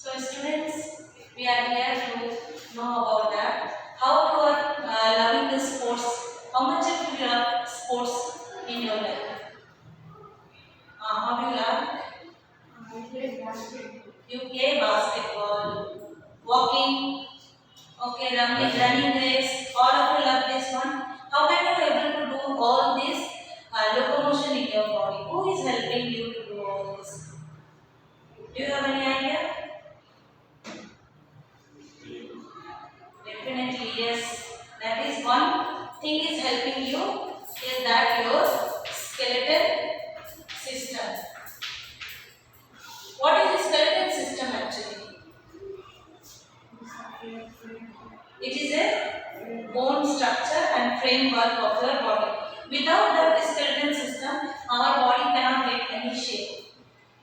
So students, we are here to know about that. How you are loving the sports. How much of you love sports in your life? How do you love? I play basketball. You play basketball, walking, okay, running race. All of you love this one. How can you able to do all this locomotion in your body? Who is helping you to do all this? Do you have any idea? Definitely, yes. That is one thing is helping you is that your skeleton system. What is the skeleton system actually? It is a bone structure and framework of your body. Without that skeleton system, our body cannot get any shape.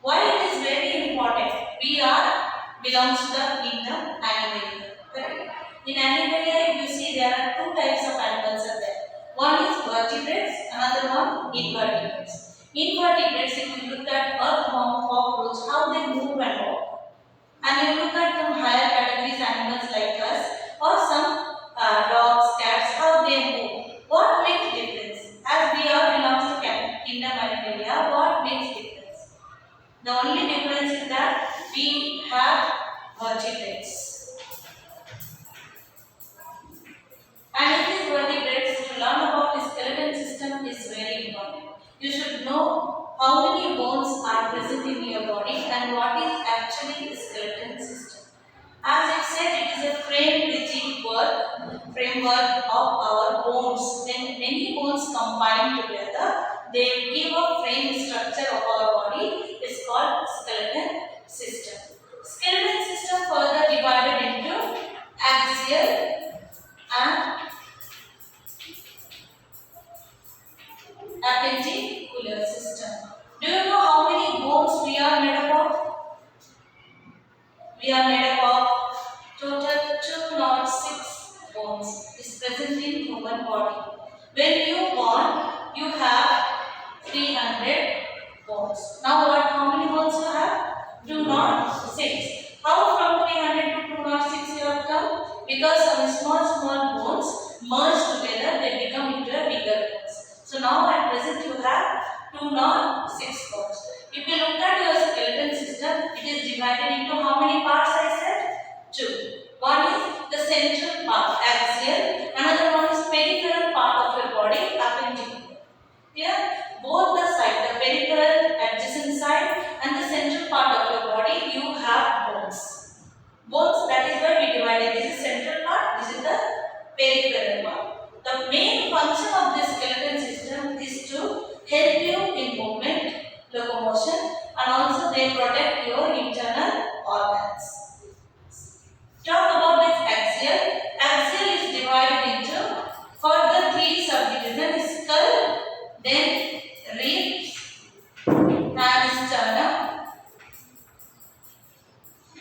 Why it is very important? We are belongs to the kingdom animalia. Correct? In animalia, you see there are two types of animals are there. One is vertebrates, another one invertebrates. Invertebrates, if you look at earthworm, cockroach, how they move and walk. And you look at some higher categories animals like us, or some dogs, cats, how they move. What makes difference? As we all belongs to kingdom animalia, what makes difference? The only difference is that we have vertebrates. And in these vertebrates, to learn about the skeleton system is very important. You should know how many bones are present in your body and what is actually the skeleton system. As it said, it is a framework of our bones. When many bones combine together, they give a frame structure of our body. It's called skeleton system. Skeleton system further divided into axial and appendicular system. Do you know how many bones we are made up of? We are made up of total 206 bones is present in human body. When you born, you have 300 bones. Now what? How many bones you have? 206. How from 300 to 206 you have come? Because some small bones merge together, they become into a bigger bones. So now at present you have 206 bones. If you look at your skeleton system, it is divided into how many parts I said? Two. One is the central part, axial. Another one is peripheral part of your body, appendicular. Here, both the side, the peripheral adjacent side and the central part of your body, you have bones. Bones, that is why we divided. This is central part, this is the peripheral part. The main function of this skeleton system is to help you in movement, locomotion, and also they protect your internal organs. Talk about this axial. Axial is divided into further three subdivisions: skull, then ribs, and sternum,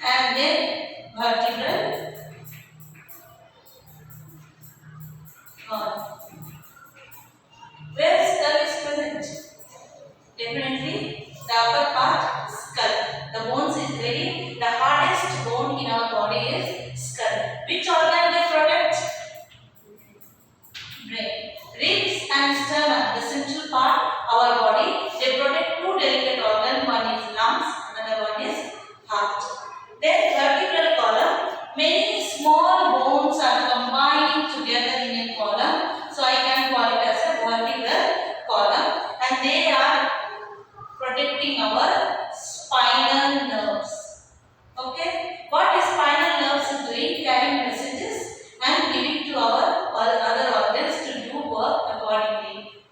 and then vertebral column. Where skull is present? Definitely the upper part, skull. The bones is the hardest bone in our body is skull. Which organ they protect? Brain. Ribs and sternum, the central part, our body, they protect two delicate organs. One is lungs, another one is heart. Then vertebral column, many small bones are combined together in a column. So I can call it as a vertebral column, and they are protecting our spinal nerves. Okay? What is spinal nerves is doing? Carrying messages and giving to our other organs to do work accordingly.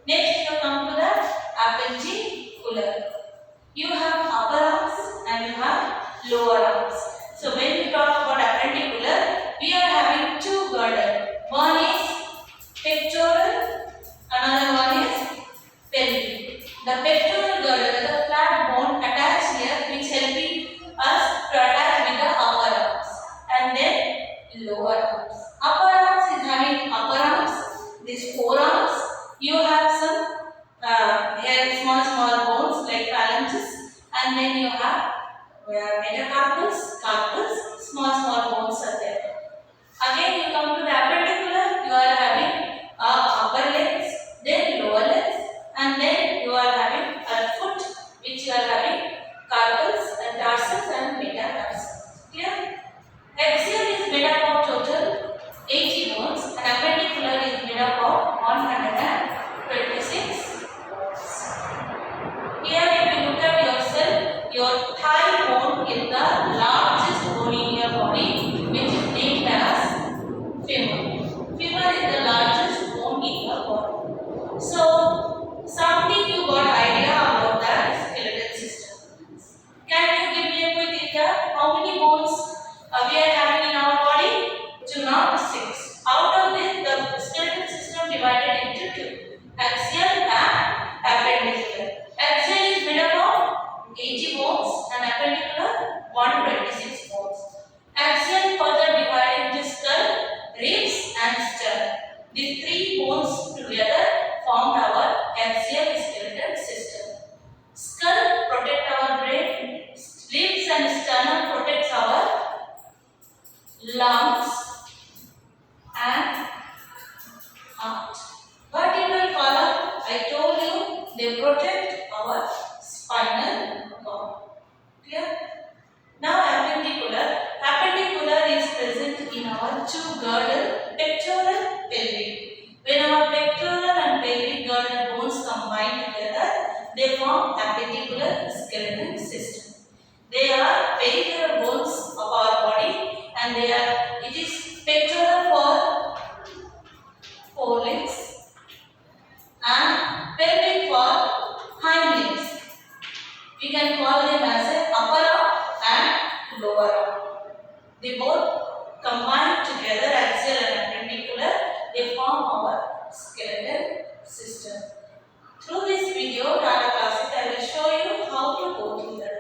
Next, you come to the appendicular. You have upper arms and you have lower arms. So when we talk about appendicular, we are having two girdles. One is pectoral, another one is pelvic. The pectoral girdle is a flat bone attached here which helping us to attach with the upper arms and then lower arms. Upper arms is having upper arms, these forearms. You have some here small bones like phalanges, and then you have where metacarpals, carpals, small bones are there. Again, you come to the appendicular, you are having upper legs, then lower legs, and then you are having a foot, which you are having carpals and tarsals and metatarsals. Clear? Axial is made up of total 80 bones, and appendicular is made up of 126 bones. Here, if you look at yourself, your thigh bone is the largest bone in your body, which is named as femur. Femur is the largest bone in your body. So, something you got idea about the skeletal system. Can you give me a quick recap? How many bones we are having in our body? Two, not six. Out of this, the skeletal system divided into two: axial and appendicular. Axial is made up of 80 bones and appendicular 126 bones. Axial further divided into skull, ribs, and sternum. The three bones together formed our axial skeletal system. Skull protect our brain, ribs and sternum protects our lungs and heart. Vertebral column, I told you, they protect our spinal cord. Clear? Now appendicular. Appendicular is present in our two girdle, pectoral, pelvic. When our pectoral and pelvic girdle bones combine together, they form appendicular skeletal system. They are peripheral bones of our body, and it is pectoral for forelegs and pelvic for hind legs. We can call them as a upper arm and lower arm. They both combine together, axial and appendicular, they form our skeletal system. Through this video, Tata classes, I will show you how to go through that.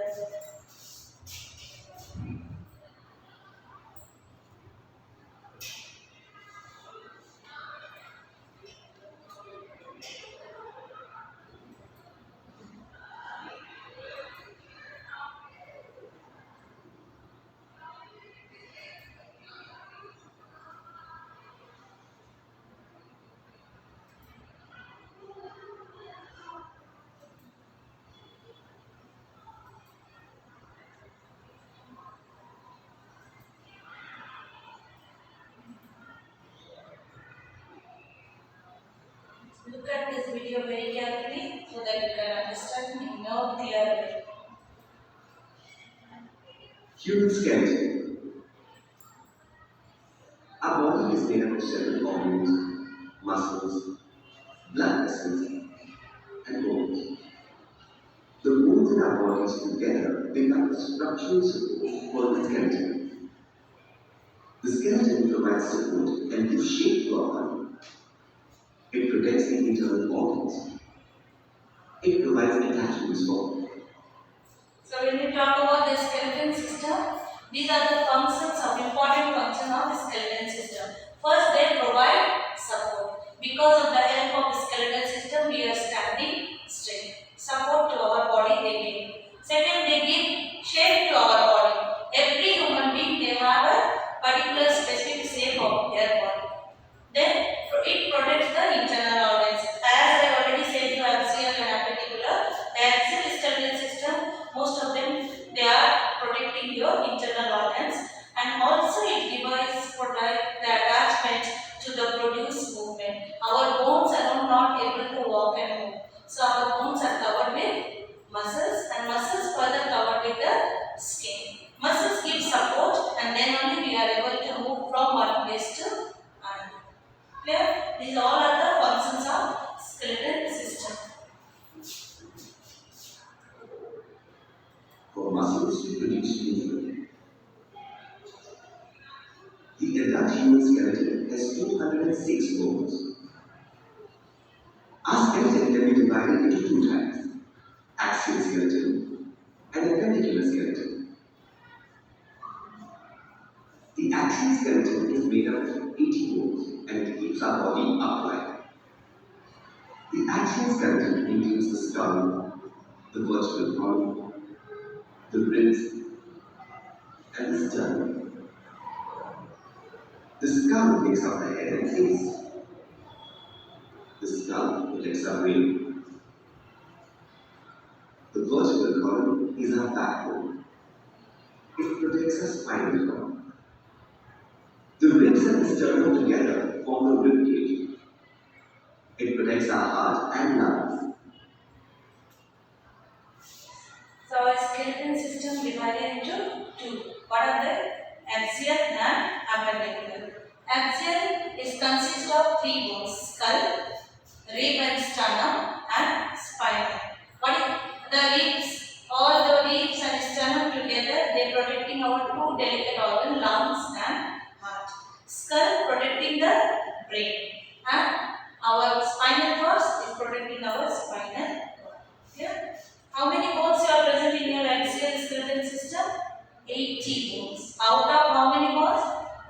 Look at this video very carefully so that you can understand me more clearly. Human skeleton. Our body is made up of several organs, muscles, blood vessels, and bones. The bones in our bodies together become the structural support for the skeleton. The skeleton provides support and gives shape to our body. It protects the internal organs. It provides attachments for. So when we talk about the skeleton system, these are the functions of important function of the skeleton system. First, they provide support. Because of the help of the skeletal system, we are standing straight. Support to our body they give. Second, they give shape to our body. Every human being, they have a particular specific shape of their body. Then it protects the internal organs. As I already said, you axial and appendicular. The axial skeletal system, most of them, they are protecting your internal organs, and also it provides the attachment to the produce movement. Our bones are not able to walk and move, so our bones are covered with muscles, and muscles further covered with the skin. Muscles give support, and then only we are able to move from one place to another. Clear? These all are the functions of skeletal system. For muscles to produce movement. The adult human skeleton has 206 bones. Our skeleton can be divided into two types: axial skeleton and appendicular skeleton. The axial skeleton is made up of 80 bones and it keeps our body upright. The axial skeleton includes the skull, the vertebral column, the ribs, and the sternum. The skull makes up the head and face. The skull protects our brain. The vertebral column is our backbone. It protects our spinal column. The ribs and the sternum together form the rib cage. It protects our heart and lungs. So our skeleton system divided into two. What are they? Axial and appendicular. Axial is consist of three bones: skull, rib and sternum, and spinal. What is the ribs? All the ribs and sternum together, they protecting our two delicate organ, lungs and heart. Skull protecting the brain, and our spinal cords is protecting our spinal cord. Yeah. How many bones are present in your axial skeleton system? 80 bones. Out of how many bones?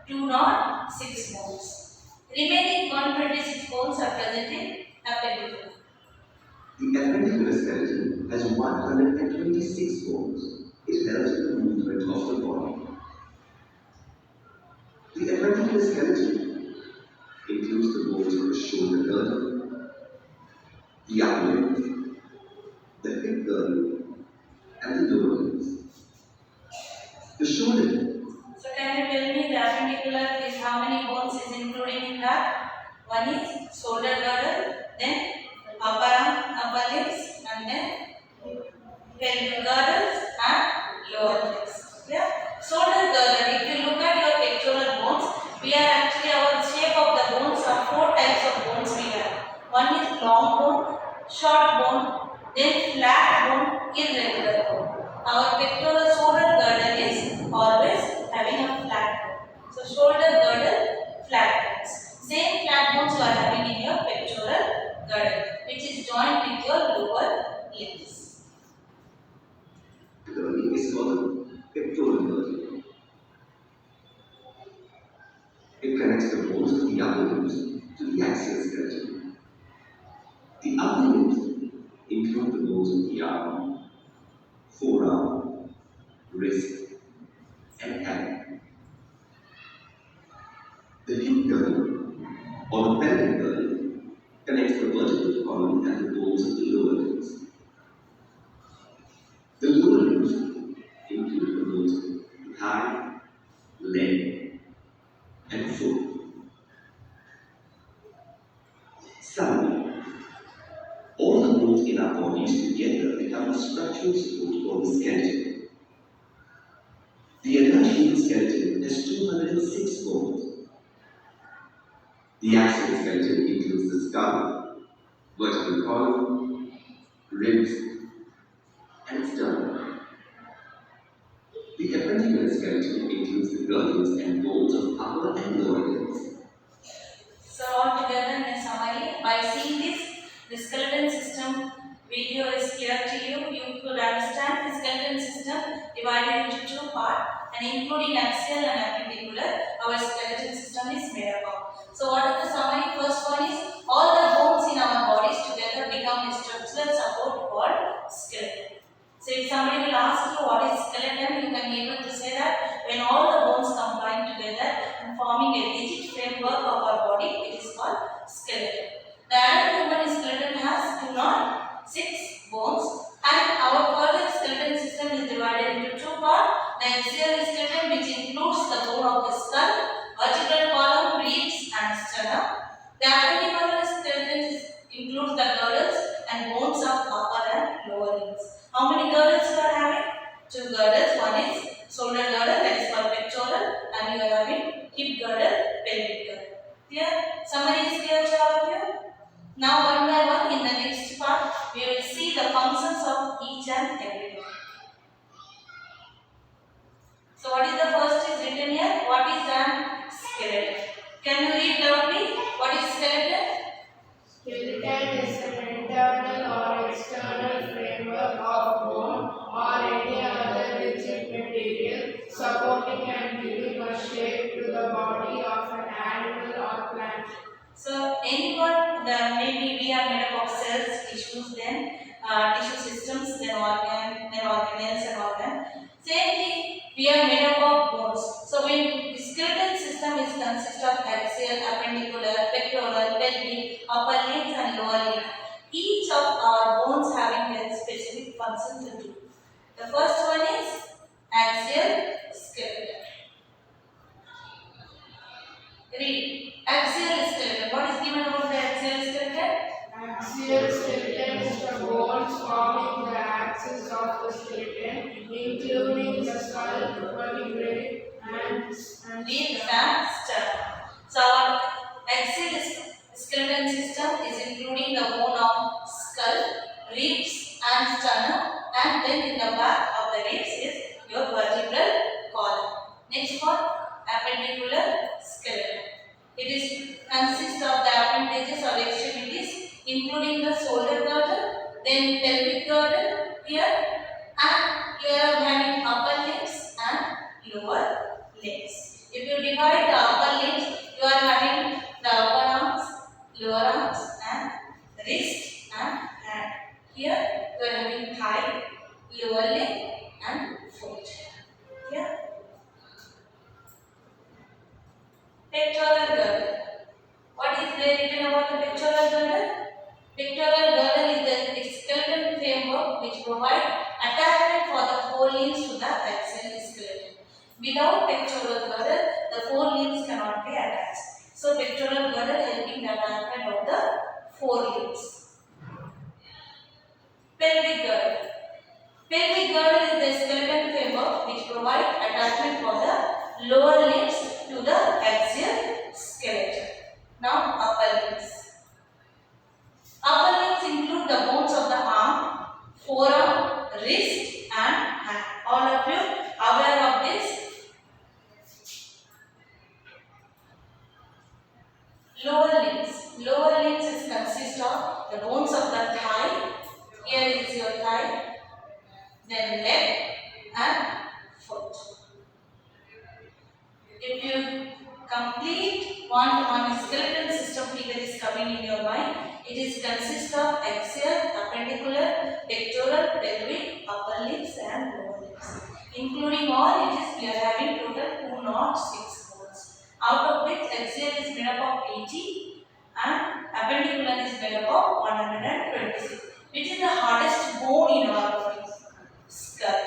206 bones. Remaining 126 bones are present in appendicular. The appendicular skeleton has 126 bones. It helps in the movement of the body. The appendicular skeleton includes the bones of the shoulder girdle, the upper limbs, the hip girdle, and the lower limbs. The shoulder. So can you tell me the appendicular is how many bones is including in that? One is shoulder girdle, then upper arm, upper limbs, and then pelvic girdles and lower limbs. Yeah. Shoulder girdle. If you look at your pectoral bones, we are actually our shape of the bones are four types of bones we have. One is long bone, short bone, then flat bone, irregular bone. Our pectoral shoulder girdle is always having a flat bone. So shoulder girdle, flat bones. Same flat bones you are having in your pectoral girdle, which is joined with your lower limbs. Girdle is called the pectoral girdle. It connects the bones of the upper limbs to the axial skeleton. The upper limbs include the bones of the arm, forearm, wrist, and hand. The hip girdle, or the pelvic girdle, connects the vertebral column and the bones of the lower limbs. The lower limbs include the bones of the thigh, leg, and foot. Summary. All the bones in our bodies together become a structural support for the skeleton. The adult human skeleton has 206 bones. The axial skeleton includes the skull, vertebral column, ribs, and sternum. The appendicular skeleton includes the girdles and bones of upper and lower limbs. So altogether in a summary, by seeing this, the skeleton system video is clear to you. You could understand the skeleton system divided into two parts and including axial and appendicular, our skeleton system is made up of. So what is the summary? First one is all the bones in our bodies together become a structural support called skeleton. So if somebody will ask you what is skeleton, you can be able to say that when all the bones combine together and forming a rigid framework of our body, it is called skeleton. The adult human skeleton has 206 bones and our further skeleton system is divided into two parts. The axial skeleton, which includes the bone of the skull, vertebral column, ribs and sternum. The appendicular skeleton includes the girdles and bones of upper and lower limbs. How many girdles you are having? Two girdles. One is shoulder girdle, that is called pectoral, and you are having hip girdle, pelvic girdle. Clear? Summary is clear to all of you? Now one by one in the next part, we will see the functions of each and every one. So what is the first is written here? What is an skeleton? Can you read loudly? What is skeleton? Skeleton is an internal or external framework of bone or any other rigid material supporting and giving a shape to the body of an animal or plant. So anyone, maybe we are made up of cells, tissues, then tissue systems, then organ, then organelles and organ. Same thing, we are made up of bones. So when the skeletal system is consist of axial, appendicular, pectoral, pelvic, upper limbs and lower limbs. Each of our bones having a specific function to do. The first one is axial skeleton. Read. Axial skeleton. What is given about the axial skeleton? Axial skeleton is the bones forming the axis of the skeleton, including the skull, vertebrae, and Ribs and sternum. So our axial skeleton system is including the bone of skull, ribs and sternum, and then in the back of the ribs is your vertebral column. Next one, appendicular skeleton. It is consists of the appendages or extremities, including the shoulder girdle, then pelvic girdle here, and here I am having upper limbs and lower limbs. If you divide the upper limbs, you are having the upper arms, lower arms, and wrist and hand. Here you are having thigh, lower leg, and foot. Here, pectoral girdle. What is there written about the pectoral girdle? Pectoral girdle is the skeleton framework which provides attachment for the forelimbs to the axial skeleton. Without pectoral girdle, the forelimbs cannot be attached. So, pectoral girdle helping the attachment of the forelimbs. Pelvic girdle. Pelvic girdle is the skeleton framework which provides attachment for the lower limbs to the axial skeleton. Now, upper limbs. Upper limbs include the bones of the arm, forearm, wrist and hand. All of you aware of this? Lower limbs. Lower limbs is consist of the bones of the thigh. Here is your thigh. Then leg and foot. If you complete one skeletal system figure is coming in your mind, it is consist of axial, appendicular, pectoral, pelvic, upper limbs and lower limbs. Including all, it is we are having total 206 bones. Out of which axial is made up of 80 and appendicular is made up of 126. Which is the hardest bone in our body? Skull.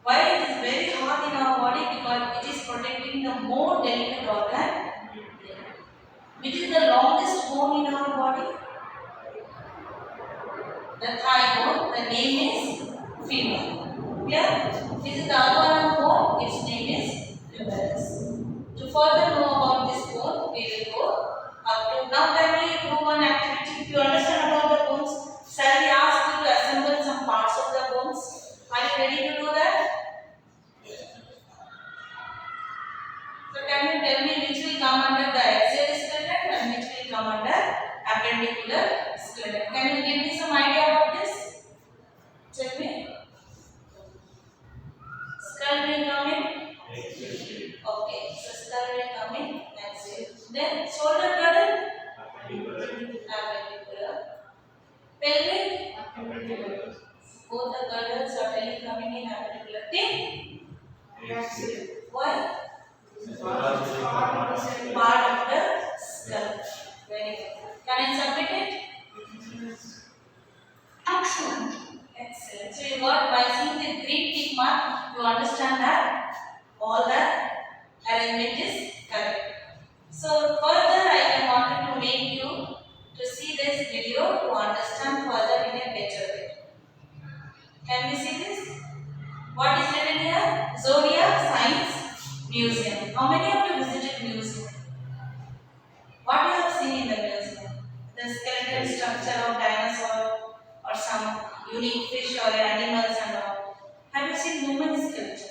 Why it is very hard in our body? Because it is protecting the more delicate organ. Which is the longest bone in our body? The thigh bone. The name is femur. Clear? This is the upper arm bone. Its name is humerus. To further know about this bone, we will go up to now. Can we do one activity? If you understand about the bones, shall we ask you to assemble some parts of the bones? Are you ready to do that? So can you tell me which will come under the axial skeleton and which will come under appendicular skeleton? Can you give me some idea about this? Tell me. Skull will come in. Okay, so skull will come in axial. Then shoulder girdle. Appendicular. Pelvic. Both the girdles are really coming in appendicular. Tip. axial. Why? Part of the skull. Very good. Can I submit it? Excellent. Excellent. So you got by seeing the green tick mark, you understand that all the arrangement is correct. So further I wanted to make you to see this video to understand further in a better way. Can we see this? What is written here? Zodiac Science Museum. How many of you visited museum? What you have seen in the museum? The skeletal structure of dinosaur or some unique fish or animals and all. Have you seen human skeleton?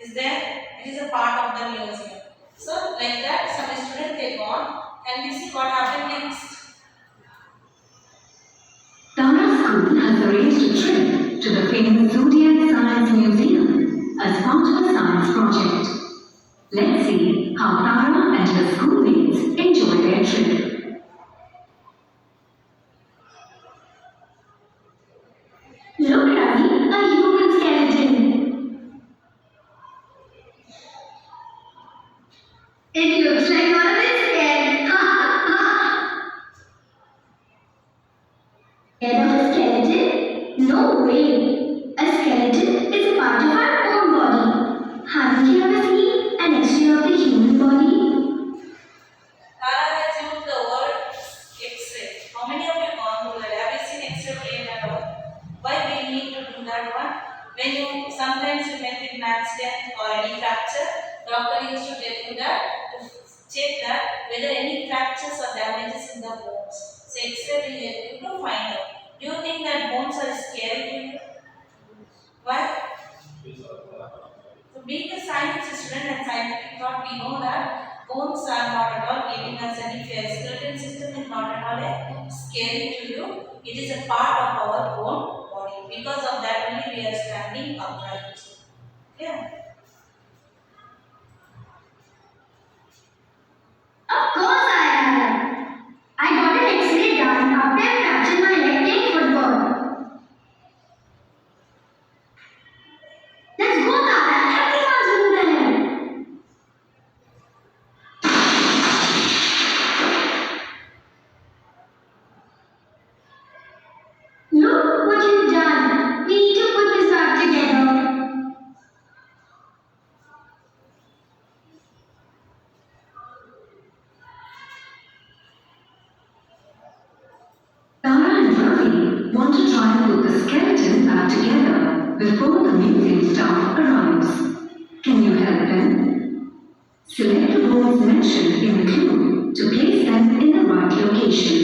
Is there? It is a part of the museum. So like that, some students they gone and we see what happened next. Tata School has arranged a trip to the famous Zodiac Science Museum as part of a science project. Let's see how Tara and her schoolmates enjoy their trip. Look, Ravi, a human skeleton. sometimes you may feel an accident or any fracture. Doctor used to tell you that to check that whether any fractures or damages in the bones. So X-ray will help you to find out. Do you think that bones are scary to you? Why? So being a science student and scientific thought, we know that bones are not at all giving us any fear. Skeleton system is not at all scary to you. It is a part of our own body. Because of that only we are standing upright. Yeah. Of course I have. I got an X-ray done after I fractured my leg playing football. Let's go, Tata. Everyone's doing there. Look what you've done. We need to put this back together. Tara and Ravi want to try and put the skeleton back together before the museum staff arrives. Can you help them? Select the bones mentioned in the clue to place them in the right location.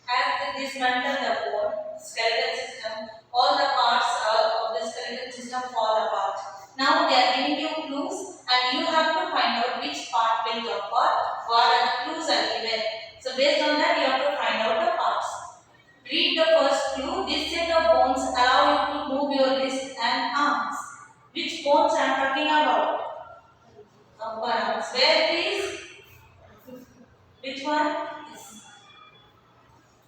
As they dismantle the bone, skeleton system, all the parts of the skeleton system fall apart. Now they are giving you clues and you have to find out which part will come for what are the clues are given. So based on that you have to find out the parts. Read the first clue. This set of bones allow you to move your wrists and arms. Which bones I am talking about? Upper arms. Where please? Which one? Yes.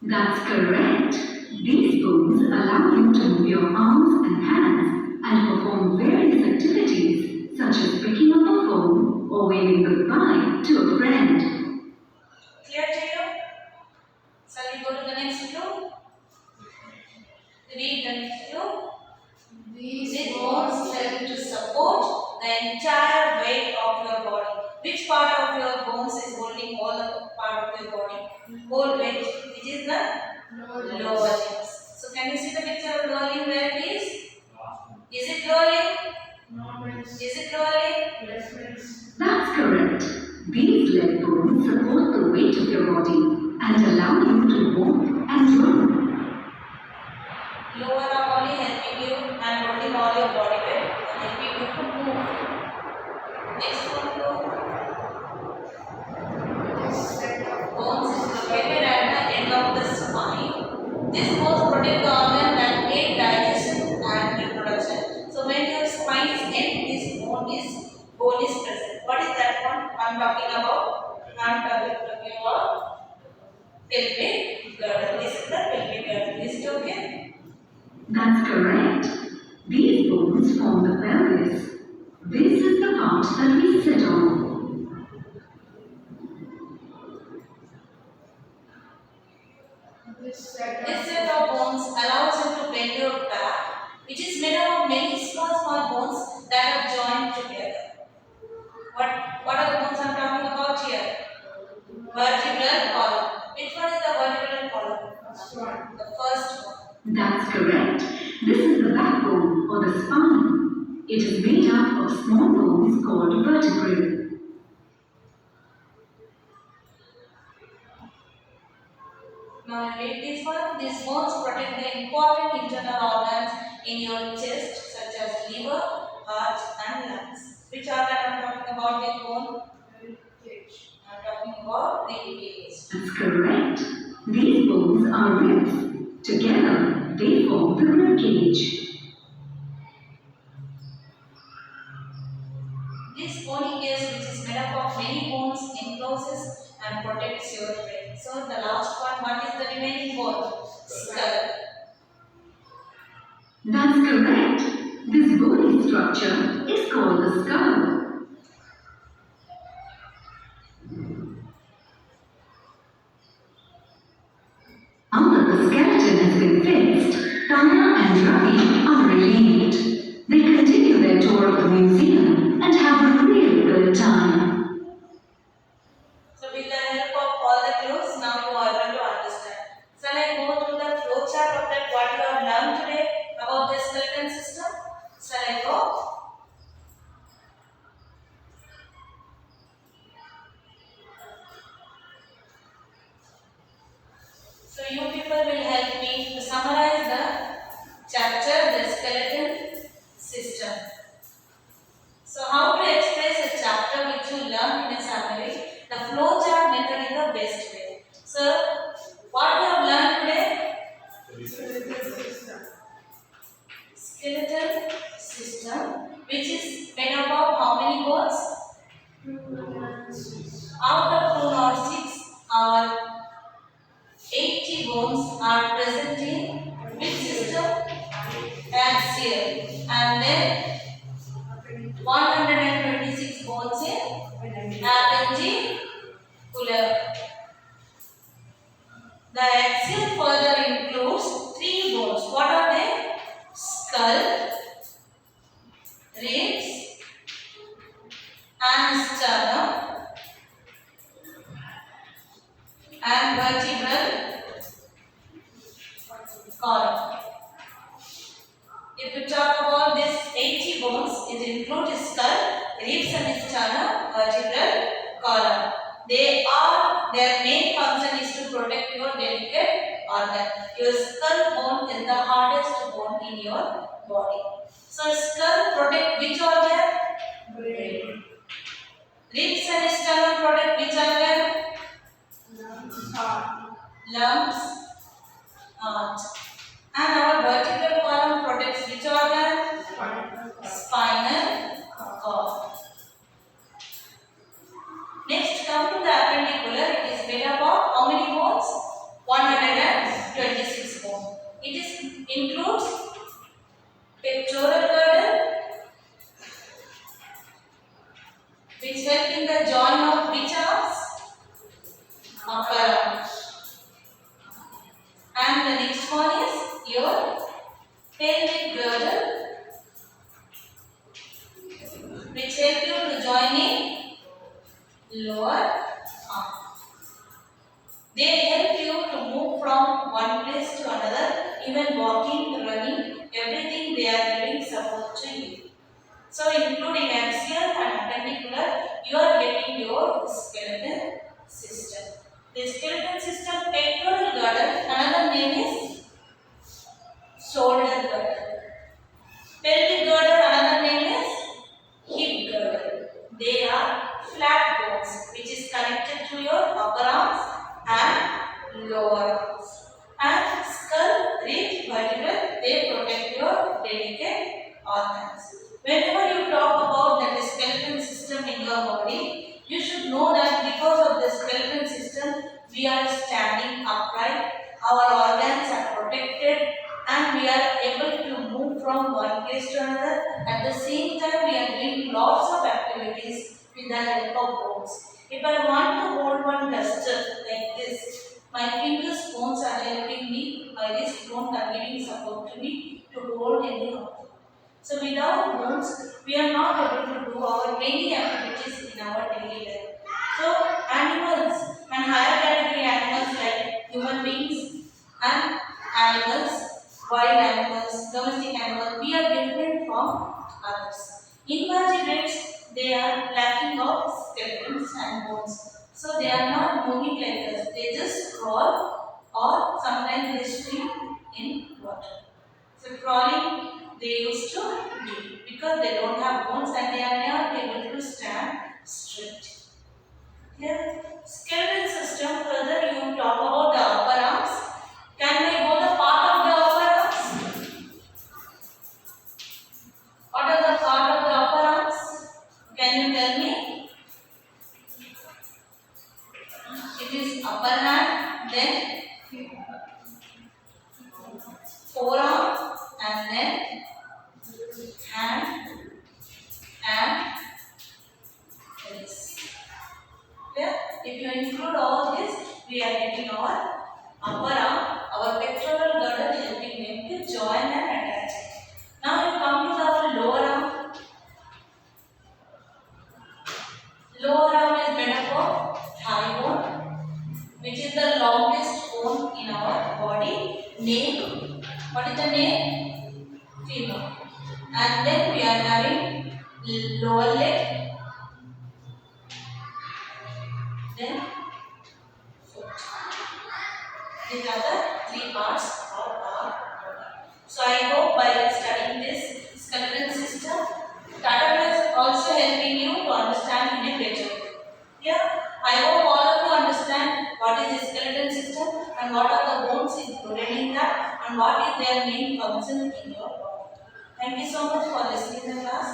That's correct. These bones allow you to move your arms and hands and perform various activities such as picking up a phone or waving goodbye to a friend. Clear to you? Shall we go to the next clue? Read the next clue. These bones help to support the entire weight of your body. Which part of your bones is holding all the part of your body? Whole weight, which is the lower limbs. So can you see the picture of lower limb there, please? Is it lower limb? Is it lower limb? That's correct. These leg bones support the weight of your body and allow you to walk and run. Lower are only helping you and holding all your body weight and helping you to move. Next one clue. Bones is located at the end of the spine. This bones protect the organ that aid digestion and reproduction. So when your spine is end, this bone is present. What is that one I'm talking about? I'm talking about pelvic girdle. This is the pelvic girdle. Is it okay? That's correct. These bones form the pelvis. This is the part that we sit on. This This set of bones allows you to bend your back, which is made up of many small bones that are joined together. What are the bones I'm talking about here? Vertebral column. Which one is the vertebral column? The first one. That's correct. This is the backbone or the spine. It is made up of small bones called vertebrae. Now read this one. These bones protect the important internal organs in your chest, such as liver, heart, and lungs. Which organ I'm talking about? Which bone? I'm talking about rib cage. That's correct. These bones are ribs. Together, they form the rib cage. This bony cage, which is made up of many bones, encloses and protects your brain. So the last one, what is the remaining bone? Skull. That's correct. This bony structure is called the skull. Now that the skeleton has been fixed, Tana and Ravi are relieved. They continue their tour of the museum and have a real good time. So with the help of all the clues, now you are able to understand. Shall I go through the flow chart of that what you have learned today about the skeleton system? Shall I go? So you people will help me to summarize the chapter, the skeleton system. So how to express a chapter which you learn in a summary? The flowchart method is the best way. So what we have learned today? Skeleton system, which is made up of how many bones? Out of 206, our 80 bones are present in which system? Axial. And then 126 bones in appendicular. The axial further includes 3 bones. What are they? Skull, ribs, and sternum, and vertebral column. If we talk about this 80 bones, it includes skull, ribs and sternum, vertebral column. Their main function is to protect your delicate organ. Your skull bone is the hardest bone in your body. So skull protect which organ? Brain. Ribs and sternum protect which organ? Heart. Lungs, heart. And our vertebral column protects which organ? Spinal cord. Next, come to the appendicular. It is made up of how many bones? 126 bones. Includes pectoral girdle, which help in the join of which arms? Upper arm. And the next one is your pelvic girdle, which help you to join in lower arm. They help you to move from one place to another, even walking, running, everything they are giving support to you. So including axial and appendicular, you are getting your skeleton system. The skeleton system pectoral girdle, another name is shoulder girdle. Pelvic girdle, another name is hip girdle. They are flat bones which is connected to your upper arms and lower arms. And skull, ribs, vertebral, they protect your delicate organs. Whenever you talk about the skeleton system in your body, you should know that because of the skeleton system, we are standing upright, our organs are protected, and we are able to move from one place to another. At the same time, we are doing lots of activities with the help of bones. If I want to hold one duster like this, my fingers bones are helping me, my wrist bones are giving support to me to hold any object. So without bones, we are not able to do our daily activities in our daily life. So animals and higher category animals like human beings and animals, wild animals, domestic animals, we are different from others. Invertebrates, they are lacking of skeletons and bones. So they are not moving like us. They just crawl or sometimes they swim in water. So crawling they used to do because they don't have bones and they are not able to stand straight. Here, skeleton system. Further, you talk about the upper arms. Can we go the part of the upper arms? What are the part of the upper arms? Can you tell me? It is upper hand, then forearm, and then hand and wrist. Clear? And then we are having lower leg, then foot. These are the three parts of our body. So I hope by studying this skeleton system, Tata is also helping you to understand in a better way. Yeah, I hope all of you understand what is the skeleton system and what are the bones included in that and what is their main function in your body. Thank you so much for listening to the class.